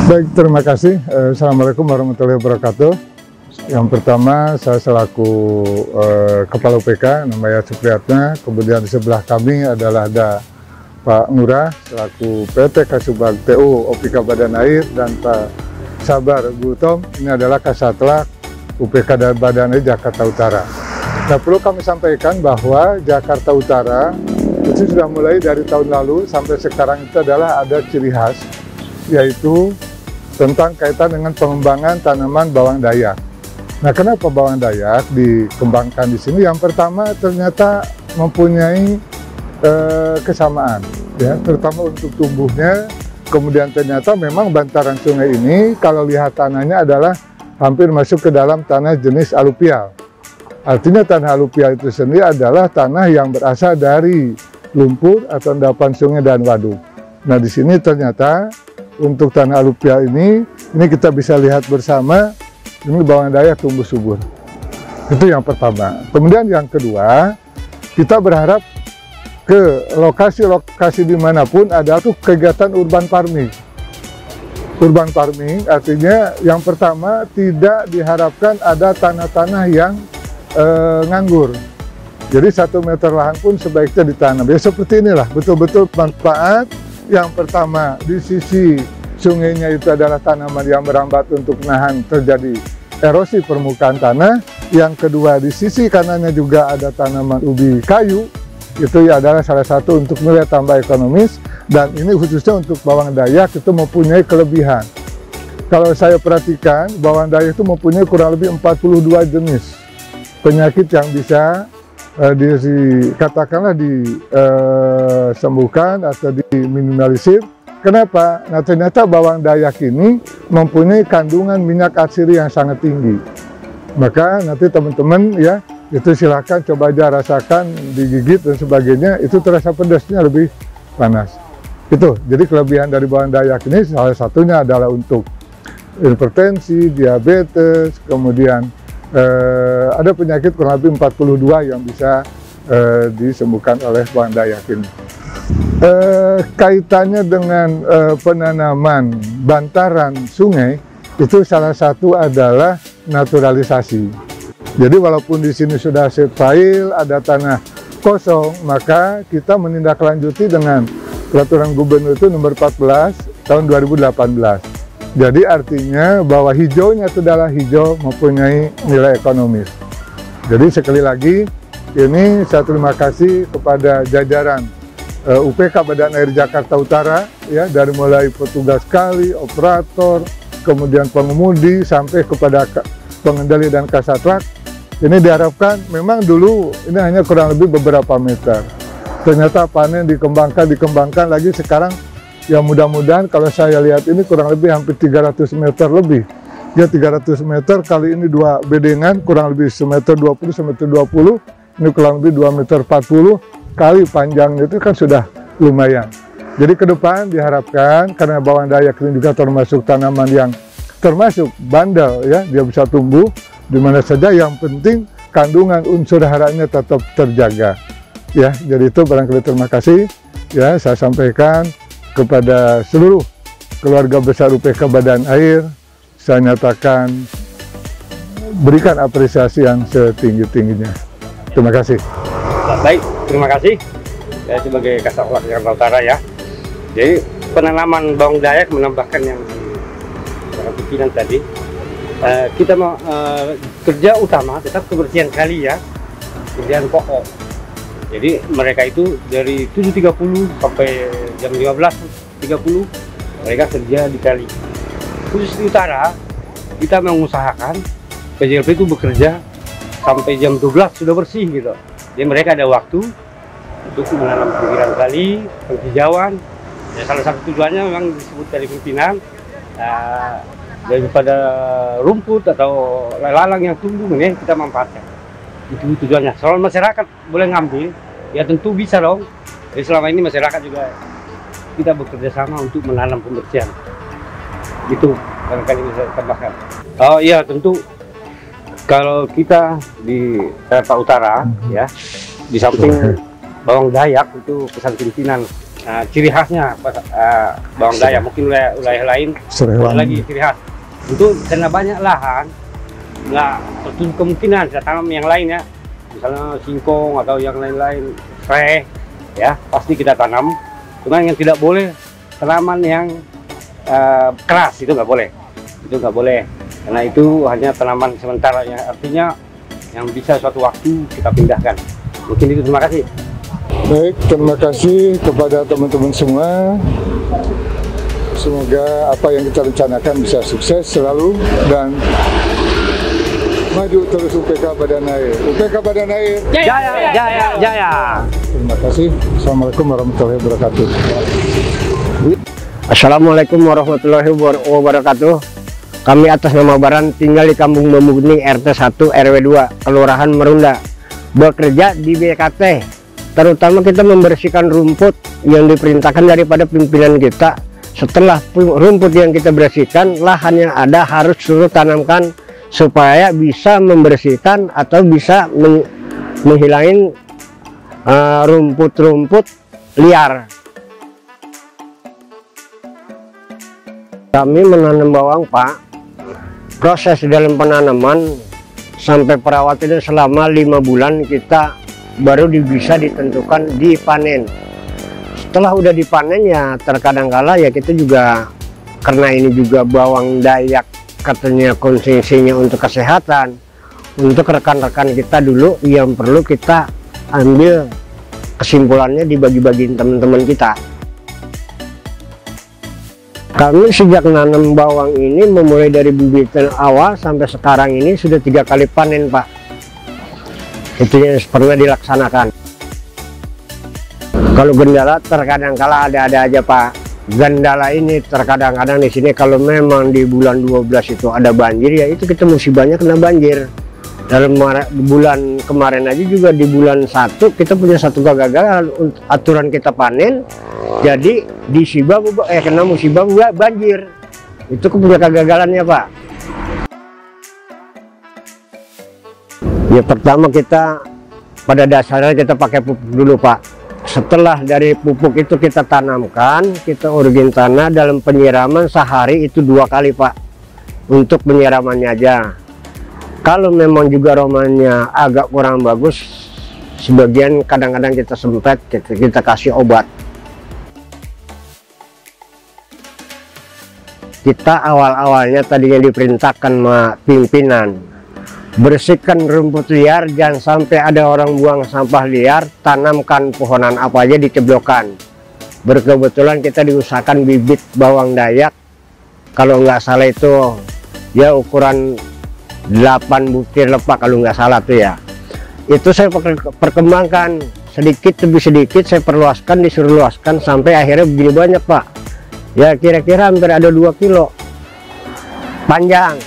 Baik, terima kasih. Assalamualaikum warahmatullahi wabarakatuh. Yang pertama, saya selaku Kepala UPK, namanya Supriyatna. Kemudian di sebelah kami adalah ada Pak Ngurah, selaku PT Kasubag TU OPK Badan Air, dan Pak Sabar Gutom, ini adalah Kasatla UPK dan Badan Air Jakarta Utara. Nah, perlu kami sampaikan bahwa Jakarta Utara itu sudah mulai dari tahun lalu sampai sekarang itu adalah ada ciri khas, yaitu tentang kaitan dengan pengembangan tanaman bawang dayak. Nah, kenapa bawang dayak dikembangkan di sini? Yang pertama, ternyata mempunyai kesamaan, ya, terutama untuk tumbuhnya. Kemudian ternyata memang bantaran sungai ini, kalau lihat tanahnya adalah hampir masuk ke dalam tanah jenis aluvial. Artinya tanah aluvial itu sendiri adalah tanah yang berasal dari lumpur atau endapan sungai dan waduk. Nah, di sini ternyata untuk tanah aluvial ini kita bisa lihat bersama, ini bawang dayak tumbuh subur. Itu yang pertama. Kemudian yang kedua, kita berharap ke lokasi-lokasi dimanapun ada tuh kegiatan urban farming. Urban farming artinya yang pertama tidak diharapkan ada tanah-tanah yang nganggur. Jadi 1 meter lahan pun sebaiknya ditanam. Ya seperti inilah, betul-betul manfaat. Yang pertama, di sisi sungainya itu adalah tanaman yang merambat untuk menahan terjadi erosi permukaan tanah. Yang kedua, di sisi kanannya juga ada tanaman ubi kayu. Itu ya adalah salah satu untuk nilai tambah ekonomis. Dan ini khususnya untuk bawang dayak itu mempunyai kelebihan. Kalau saya perhatikan, bawang dayak itu mempunyai kurang lebih 42 jenis penyakit yang bisa katakanlah disembuhkan atau diminimalisir. Kenapa? Nah, ternyata bawang dayak ini mempunyai kandungan minyak atsiri yang sangat tinggi. Maka nanti teman-teman ya, itu silahkan coba aja rasakan, digigit dan sebagainya, itu terasa pedasnya lebih panas. Itu, jadi kelebihan dari bawang dayak ini salah satunya adalah untuk hipertensi, diabetes, kemudian ada penyakit kurang lebih 42 yang bisa disembuhkan oleh bawang dayak ini. Kaitannya dengan penanaman bantaran sungai, itu salah satu adalah naturalisasi. Jadi walaupun di sini sudah set file, ada tanah kosong, maka kita menindaklanjuti dengan peraturan gubernur itu nomor 14 tahun 2018. Jadi artinya bahwa hijaunya itu adalah hijau mempunyai nilai ekonomis. Jadi sekali lagi, ini saya terima kasih kepada jajaran UPK Badan Air Jakarta Utara, ya, dari mulai petugas kali, operator, kemudian pengemudi, sampai kepada pengendali dan kasatrak. Ini diharapkan, memang dulu ini hanya kurang lebih beberapa meter. Ternyata panen dikembangkan lagi sekarang. Ya mudah-mudahan kalau saya lihat ini kurang lebih hampir 300 meter lebih. Ya 300 meter kali ini 2 bedengan kurang lebih 1,20 m, 1,20 m. Ini kurang lebih 2,40 m kali panjangnya itu kan sudah lumayan. Jadi ke depan diharapkan, karena bawang dayak ini juga termasuk tanaman yang termasuk bandel ya, dia bisa tumbuh di mana saja, yang penting kandungan unsur haranya tetap terjaga. Ya, jadi itu barangkali terima kasih ya saya sampaikan kepada seluruh keluarga besar UPK Badan Air. Saya nyatakan berikan apresiasi yang setinggi-tingginya. Terima kasih. Baik, terima kasih. Saya sebagai Kasatlantas Jakarta Utara ya. Jadi penanaman bawang dayak menambahkan yang pimpinan tadi. Kita mau kerja utama tetap kebersihan kali ya, kebersihan pokok. Jadi mereka itu dari 7.30 sampai jam 15.30 mereka kerja di kali. Khusus di utara, kita mengusahakan PJLP itu bekerja sampai jam 12 sudah bersih gitu. Jadi mereka ada waktu untuk menanam pinggiran kali, penghijauan. Ya, salah satu tujuannya memang disebut dari pimpinan, daripada rumput atau lalang yang tumbuh ini kita manfaatkan. Itu tujuannya. Soal masyarakat boleh ngambil, ya tentu bisa dong. Jadi selama ini masyarakat juga kita bekerja sama untuk menanam pembersihan. Itu barangkali bisa tambahkan. Oh iya, tentu kalau kita di Jakarta Utara ya, di samping bawang dayak itu pesan pimpinan ciri khasnya bawang Dayak. Mungkin wilayah lain ada lagi ciri khas. Untuk karena banyak lahan, nggak tertutup kemungkinan kita tanam yang lain ya, misalnya singkong atau yang lain-lain, serai, ya pasti kita tanam. Cuma yang tidak boleh tanaman yang keras, itu nggak boleh. Itu nggak boleh, karena itu hanya tanaman sementara, yang artinya yang bisa suatu waktu kita pindahkan. Mungkin itu, terima kasih. Baik, terima kasih kepada teman-teman semua. Semoga apa yang kita rencanakan bisa sukses selalu dan maju terus UPK Badan Air. UPK Badan Air. Jaya, jaya, jaya. Terima kasih. Assalamualaikum warahmatullahi wabarakatuh. Assalamualaikum warahmatullahi wabarakatuh. Kami atas nama Baran tinggal di Kampung Bambu Bening RT 1 RW 2 Kelurahan Merunda, bekerja di BKT. Terutama kita membersihkan rumput yang diperintahkan daripada pimpinan kita. Setelah rumput yang kita bersihkan, lahan yang ada harus suruh tanamkan supaya bisa membersihkan atau bisa menghilangin rumput-rumput liar. Kami menanam bawang, Pak. Proses dalam penanaman sampai perawatan selama 5 bulan kita baru bisa ditentukan dipanen. Setelah udah dipanen ya terkadang kala ya kita juga, karena ini juga bawang Dayak katanya konsumsinya untuk kesehatan, untuk rekan-rekan kita dulu yang perlu kita ambil kesimpulannya dibagi-bagiin teman-teman kita. Kami sejak nanam bawang ini memulai dari bibitan awal sampai sekarang ini sudah 3 kali panen, Pak. Itu yang pernah dilaksanakan. Kalau gendala terkadang kala ada aja, Pak. Gendala ini terkadang-kadang di sini kalau memang di bulan 12 itu ada banjir, ya itu kita musibahnya kena banjir. Dalam bulan kemarin aja juga di bulan 1 kita punya satu kegagalan aturan kita panen. Jadi kena musibah banjir. Itu punya kegagalannya, Pak. Ya pertama kita pada dasarnya kita pakai pupuk dulu, Pak. Setelah dari pupuk itu kita tanamkan, kita urgin tanah dalam penyiraman sehari itu 2 kali, Pak. Untuk penyiramannya aja. Kalau memang juga romannya agak kurang bagus, sebagian kadang-kadang kita sempet kita kasih obat. Kita awal-awalnya tadinya diperintahkan sama pimpinan, bersihkan rumput liar, jangan sampai ada orang buang sampah liar, tanamkan pohonan apa aja diceblokan. Berkebetulan kita diusahakan bibit bawang Dayak, kalau nggak salah itu ya ukuran 8 butir lepak kalau nggak salah tuh ya. Itu saya perkembangkan sedikit demi sedikit, saya perluaskan, disuruh luaskan sampai akhirnya begini banyak, Pak. Ya kira-kira hampir ada 2 kilo panjang.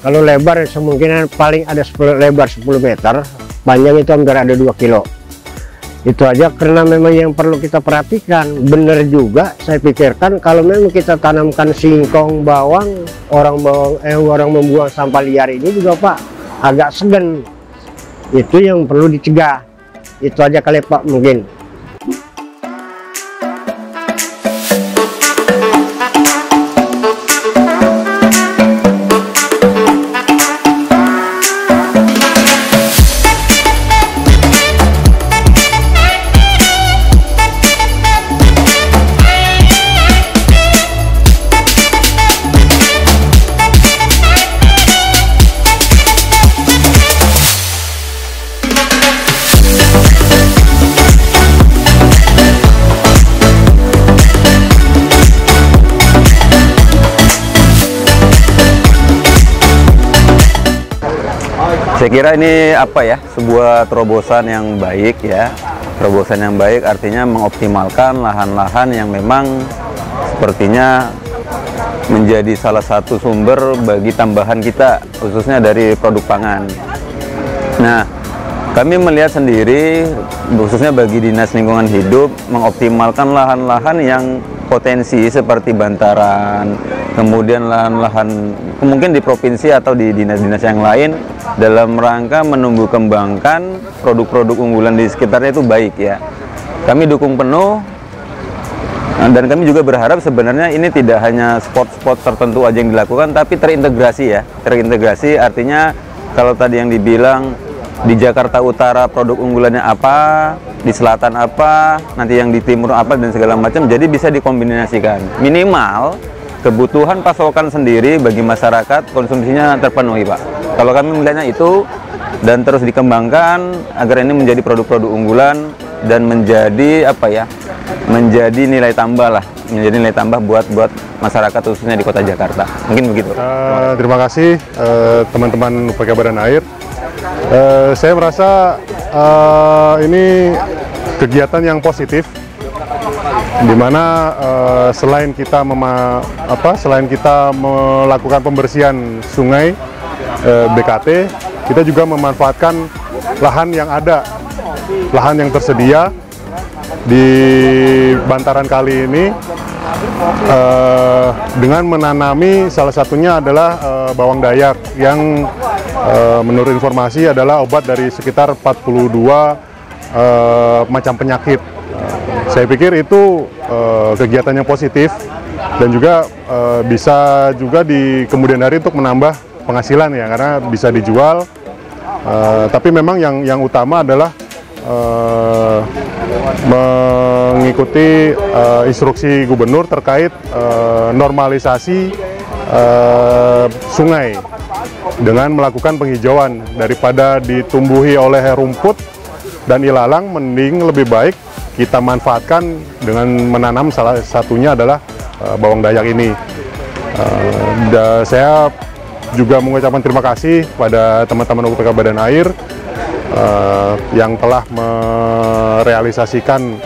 Kalau lebar kemungkinan paling ada lebar 10 meter, panjang itu hampir ada 2 kilo. Itu aja karena memang yang perlu kita perhatikan. Bener juga saya pikirkan kalau memang kita tanamkan singkong, bawang, orang membuang sampah liar ini juga, Pak, agak segan. Itu yang perlu dicegah. Itu aja kali, Pak, mungkin. Saya kira ini sebuah terobosan yang baik ya. Terobosan yang baik artinya mengoptimalkan lahan-lahan yang memang sepertinya menjadi salah satu sumber bagi tambahan kita, khususnya dari produk pangan. Nah, kami melihat sendiri, khususnya bagi Dinas Lingkungan Hidup, mengoptimalkan lahan-lahan yang potensi seperti bantaran, kemudian lahan-lahan mungkin di provinsi atau di dinas-dinas yang lain, dalam rangka menumbuh kembangkan produk-produk unggulan di sekitarnya itu baik ya. Kami dukung penuh Dan kami juga berharap sebenarnya ini tidak hanya spot-spot tertentu aja yang dilakukan, tapi terintegrasi ya. Terintegrasi artinya kalau tadi yang dibilang di Jakarta Utara produk unggulannya apa, di selatan apa, nanti yang di timur apa, dan segala macam, jadi bisa dikombinasikan. Minimal kebutuhan pasokan sendiri bagi masyarakat konsumsinya terpenuhi, Pak. Kalau kami melihatnya itu, dan terus dikembangkan agar ini menjadi produk-produk unggulan dan menjadi apa ya, menjadi nilai tambah lah, menjadi nilai tambah buat masyarakat khususnya di Kota Jakarta. Mungkin begitu. Terima kasih teman-teman UPK Badan Air. Saya merasa ini kegiatan yang positif, di mana selain kita melakukan pembersihan sungai BKT, kita juga memanfaatkan lahan yang ada, lahan yang tersedia di bantaran kali ini dengan menanami, salah satunya adalah bawang dayak yang menurut informasi adalah obat dari sekitar 42 macam penyakit. Saya pikir itu kegiatan yang positif dan juga bisa juga di kemudian hari untuk menambah penghasilan ya, karena bisa dijual. Tapi memang yang utama adalah mengikuti instruksi gubernur terkait normalisasi sungai dengan melakukan penghijauan. Daripada ditumbuhi oleh rumput dan ilalang, mending lebih baik kita manfaatkan dengan menanam, salah satunya adalah bawang dayak ini. Saya juga mengucapkan terima kasih pada teman-teman UPK Badan Air yang telah merealisasikan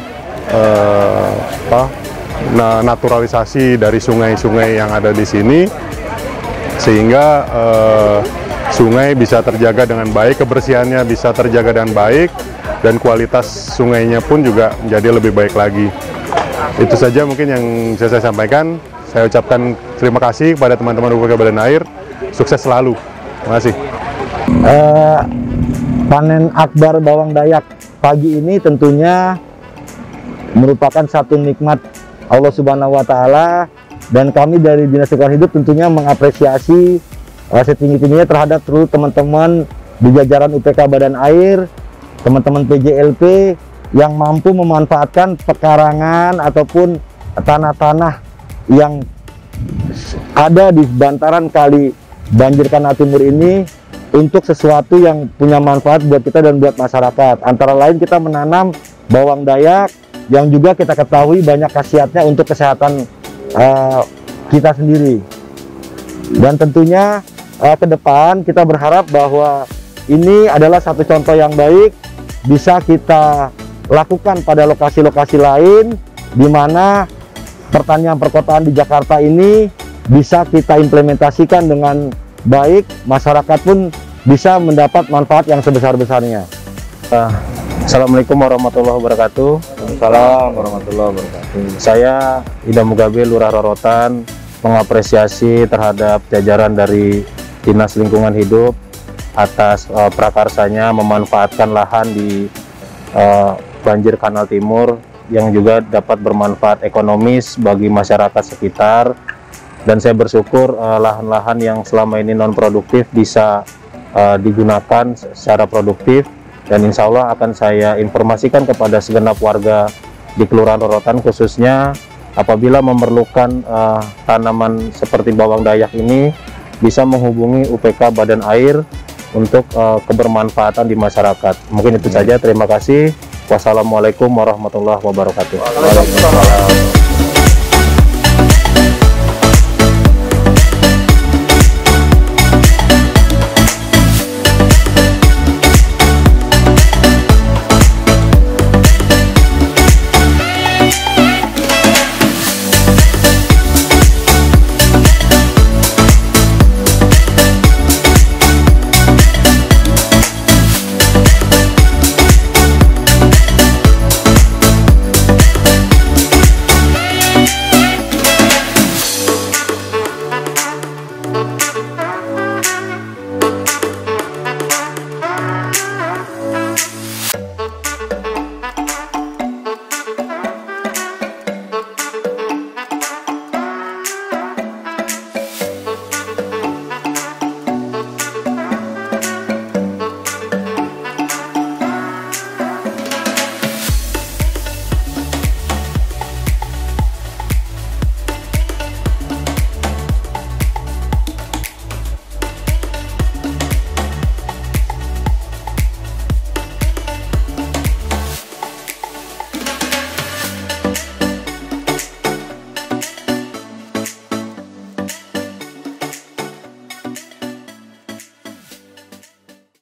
naturalisasi dari sungai-sungai yang ada di sini, sehingga sungai bisa terjaga dengan baik, kebersihannya bisa terjaga dengan baik, dan kualitas sungainya pun juga menjadi lebih baik lagi. Itu saja mungkin yang bisa saya sampaikan. Saya ucapkan terima kasih kepada teman-teman UPK Badan Air. Sukses selalu. Terima kasih. Panen akbar bawang dayak pagi ini tentunya merupakan satu nikmat Allah Subhanahu wa Ta'ala, dan kami dari Dinas Lingkungan Hidup tentunya mengapresiasi setinggi-tingginya terhadap seluruh teman-teman di jajaran UPK Badan Air, teman-teman PJLP yang mampu memanfaatkan pekarangan ataupun tanah-tanah yang ada di bantaran kali Banjir Kanal Timur ini untuk sesuatu yang punya manfaat buat kita dan buat masyarakat. Antara lain kita menanam bawang dayak yang juga kita ketahui banyak khasiatnya untuk kesehatan kita sendiri. Dan tentunya ke depan kita berharap bahwa ini adalah satu contoh yang baik bisa kita lakukan pada lokasi-lokasi lain, di mana pertanian perkotaan di Jakarta ini bisa kita implementasikan dengan baik, masyarakat pun bisa mendapat manfaat yang sebesar-besarnya. Assalamualaikum warahmatullahi wabarakatuh. Assalamualaikum warahmatullahi wabarakatuh. Saya Idam Mugabe, Lurah Rorotan, mengapresiasi terhadap jajaran dari Dinas Lingkungan Hidup atas prakarsanya memanfaatkan lahan di Banjir Kanal Timur yang juga dapat bermanfaat ekonomis bagi masyarakat sekitar. Dan saya bersyukur lahan-lahan yang selama ini non produktif bisa digunakan secara produktif, dan insya Allah akan saya informasikan kepada segenap warga di Kelurahan Rorotan, khususnya apabila memerlukan tanaman seperti bawang dayak ini bisa menghubungi UPK Badan Air untuk kebermanfaatan di masyarakat. Mungkin itu saja, terima kasih. Wassalamualaikum warahmatullahi wabarakatuh. Waalaikumsalam.